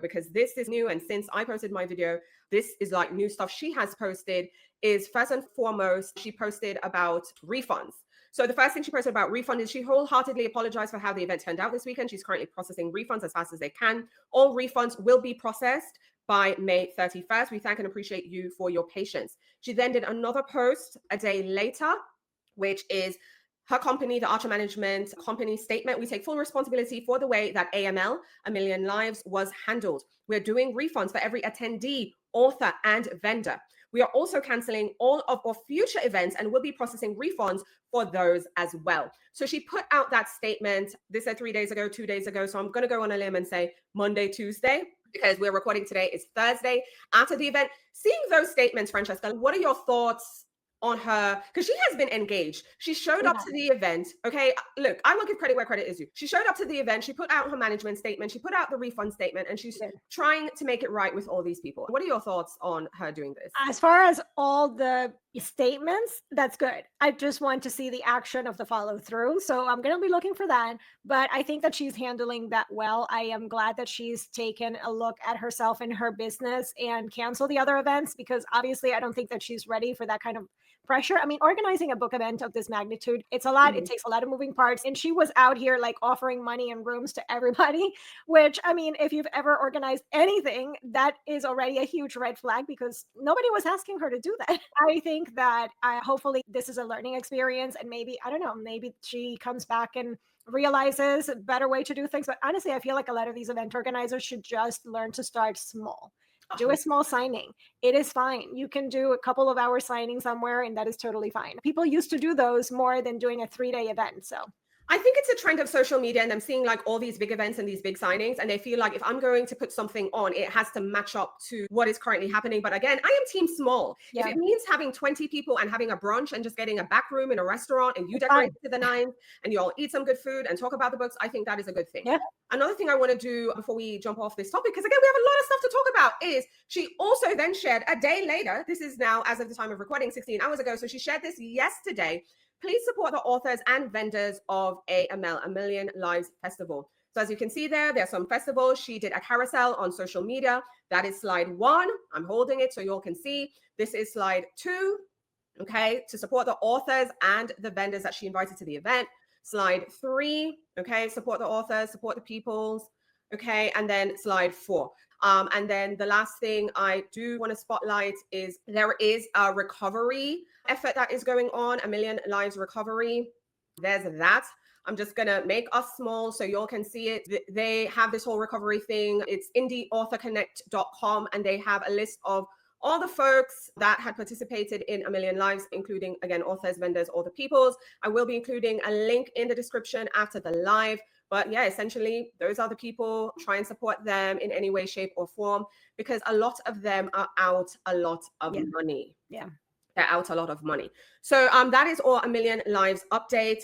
because this is new. And since I posted my video, this is like new stuff she has posted. Is first and foremost, she posted about refunds. So the first thing she posted about Refund is she wholeheartedly apologized for how the event turned out this weekend. She's currently processing refunds as fast as they can. All refunds will be processed by May 31st. We thank and appreciate you for your patience. She then did another post a day later, which is her company, the Archer Management company statement. We take full responsibility for the way that AML, A Million Lives, was handled. We're doing refunds for every attendee, author, and vendor. We are also canceling all of our future events and will be processing refunds for those as well. So she put out that statement. This said 3 days ago, 2 days ago. So I'm going to go on a limb and say Monday, Tuesday, because we're recording today. It's Thursday after the event. Seeing those statements, Francesca, what are your thoughts on her? Because she has been engaged. She showed up to the event. Okay, look, I will give credit where credit is due. She showed up to the event. She put out her management statement. She put out the refund statement, and she's trying to make it right with all these people. What are your thoughts on her doing this? As far as all the statements, that's good. I just want to see the action of the follow through. So I'm going to be looking for that. But I think that she's handling that well. I am glad that she's taken a look at herself and her business and canceled the other events, because obviously I don't think that she's ready for that kind of pressure. I mean, organizing a book event of this magnitude, it's a lot. It takes a lot of moving parts. And she was out here like offering money and rooms to everybody, which, I mean, if you've ever organized anything, that is already a huge red flag, because nobody was asking her to do that. I think that hopefully this is a learning experience, and maybe, I don't know, maybe she comes back and realizes a better way to do things. But honestly, I feel like a lot of these event organizers should just learn to start small. Do a small signing. It is fine. You can do a couple of hours signing somewhere, and that is totally fine. People used to do those more than doing a 3-day event. So I think it's a trend of social media, and I'm seeing like all these big events and these big signings, and they feel like if I'm going to put something on, it has to match up to what is currently happening. But again, I am team small. If it means having 20 people and having a brunch and just getting a back room in a restaurant, and you decorate to the nines and you all eat some good food and talk about the books, I think that is a good thing. Another thing I want to do before we jump off this topic, because again, we have a lot of stuff to talk about, is she also then shared a day later, this is now as of the time of recording 16 hours ago, so she shared this yesterday. Please support the authors and vendors of AML, A Million Lives Festival. So as you can see there's some festivals. She did a carousel on social media. That is slide 1. I'm holding it so you all can see. This is slide 2, okay, to support the authors and the vendors that she invited to the event. Slide 3, okay, support the authors, support the peoples, okay, and then slide 4. And then the last thing I do want to spotlight is there is a recovery effort that is going on, A Million Lives Recovery. There's that. I'm just going to make us small so y'all can see it. They have this whole recovery thing. It's indieauthorconnect.com, and they have a list of all the folks that had participated in A Million Lives, including, again, authors, vendors, all the peoples. I will be including a link in the description after the live. But yeah, essentially, those are the people. Try and support them in any way, shape, or form, because a lot of them are out a lot of money. They're out a lot of money. So that is all A Million Lives update.